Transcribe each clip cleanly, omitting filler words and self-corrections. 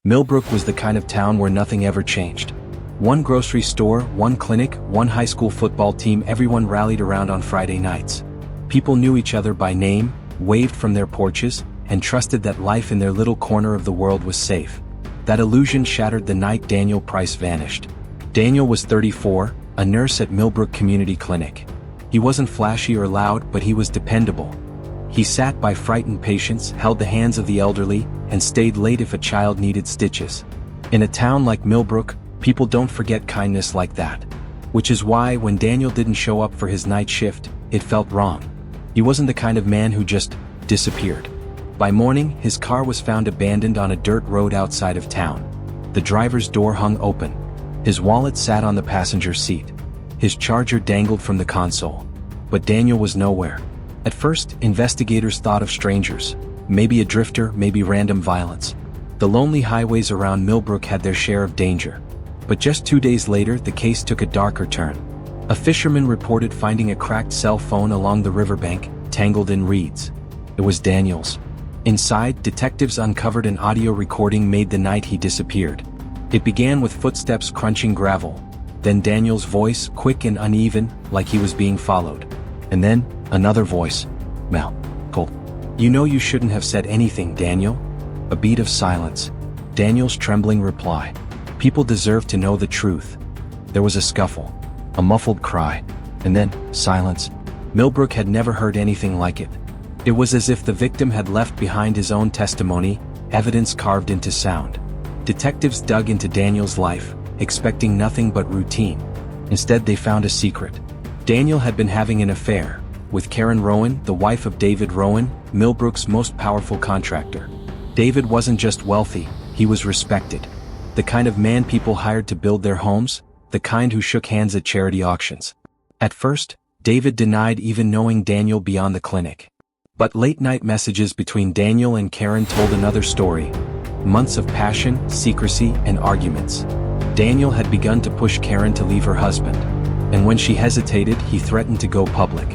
Millbrook was the kind of town where nothing ever changed. One grocery store, one clinic, one high school football team, everyone rallied around on Friday nights. People knew each other by name, waved from their porches, and trusted that life in their little corner of the world was safe. That illusion shattered the night Daniel Price vanished. Daniel was 34, a nurse at Millbrook Community Clinic. He wasn't flashy or loud, but he was dependable. He sat by frightened patients, held the hands of the elderly, and stayed late if a child needed stitches. In a town like Millbrook, people don't forget kindness like that. Which is why when Daniel didn't show up for his night shift, it felt wrong. He wasn't the kind of man who just disappeared. By morning, his car was found abandoned on a dirt road outside of town. The driver's door hung open. His wallet sat on the passenger seat. His charger dangled from the console. But Daniel was nowhere. At first, investigators thought of strangers. Maybe a drifter, maybe random violence. The lonely highways around Millbrook had their share of danger. But just 2 days later, the case took a darker turn. A fisherman reported finding a cracked cell phone along the riverbank, tangled in reeds. It was Daniel's. Inside, detectives uncovered an audio recording made the night he disappeared. It began with footsteps crunching gravel. Then Daniel's voice, quick and uneven, like he was being followed. And then, another voice. Mal, Cole. You know you shouldn't have said anything, Daniel. A beat of silence. Daniel's trembling reply. People deserve to know the truth. There was a scuffle. A muffled cry. And then, silence. Millbrook had never heard anything like it. It was as if the victim had left behind his own testimony, evidence carved into sound. Detectives dug into Daniel's life, expecting nothing but routine. Instead, they found a secret. Daniel had been having an affair with Karen Rowan, the wife of David Rowan, Millbrook's most powerful contractor. David wasn't just wealthy, he was respected. The kind of man people hired to build their homes, the kind who shook hands at charity auctions. At first, David denied even knowing Daniel beyond the clinic. But late-night messages between Daniel and Karen told another story. Months of passion, secrecy, and arguments. Daniel had begun to push Karen to leave her husband. And when she hesitated, he threatened to go public.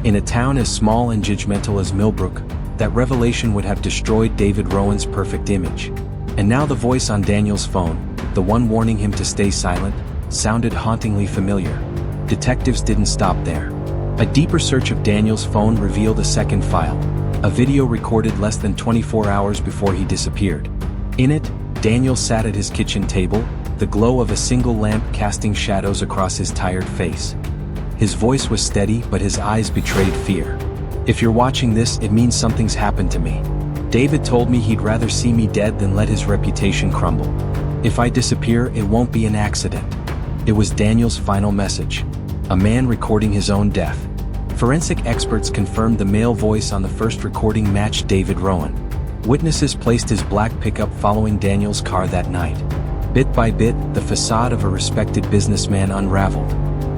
In a town as small and judgmental as Millbrook, that revelation would have destroyed David Rowan's perfect image. And now the voice on Daniel's phone, the one warning him to stay silent, sounded hauntingly familiar. Detectives didn't stop there. A deeper search of Daniel's phone revealed a second file, a video recorded less than 24 hours before he disappeared. In it, Daniel sat at his kitchen table, the glow of a single lamp casting shadows across his tired face. His voice was steady, but his eyes betrayed fear. If you're watching this, it means something's happened to me. David told me he'd rather see me dead than let his reputation crumble. If I disappear, it won't be an accident. It was Daniel's final message. A man recording his own death. Forensic experts confirmed the male voice on the first recording matched David Rowan. Witnesses placed his black pickup following Daniel's car that night. Bit by bit, the facade of a respected businessman unraveled.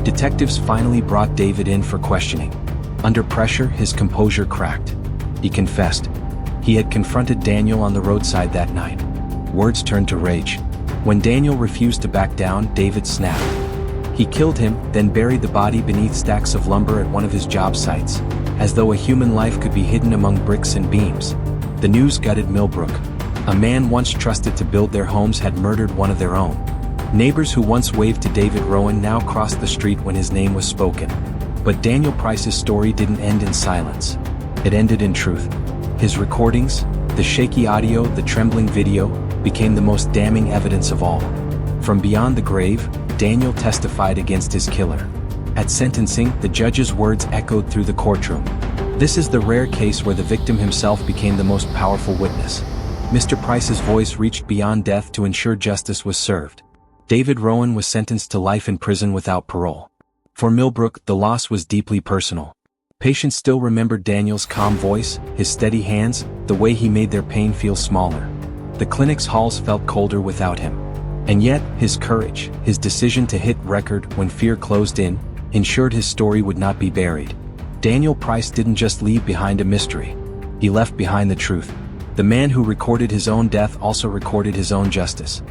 Detectives finally brought David in for questioning. Under pressure, his composure cracked. He confessed. He had confronted Daniel on the roadside that night. Words turned to rage. When Daniel refused to back down, David snapped. He killed him, then buried the body beneath stacks of lumber at one of his job sites, as though a human life could be hidden among bricks and beams. The news gutted Millbrook. A man once trusted to build their homes had murdered one of their own. Neighbors who once waved to David Rowan now crossed the street when his name was spoken. But Daniel Price's story didn't end in silence. It ended in truth. His recordings, the shaky audio, the trembling video, became the most damning evidence of all. From beyond the grave, Daniel testified against his killer. At sentencing, the judge's words echoed through the courtroom. This is the rare case where the victim himself became the most powerful witness. Mr. Price's voice reached beyond death to ensure justice was served. David Rowan was sentenced to life in prison without parole. For Millbrook, the loss was deeply personal. Patients still remembered Daniel's calm voice, his steady hands, the way he made their pain feel smaller. The clinic's halls felt colder without him. And yet, his courage, his decision to hit record when fear closed in, ensured his story would not be buried. Daniel Price didn't just leave behind a mystery. He left behind the truth. The man who recorded his own death also recorded his own justice.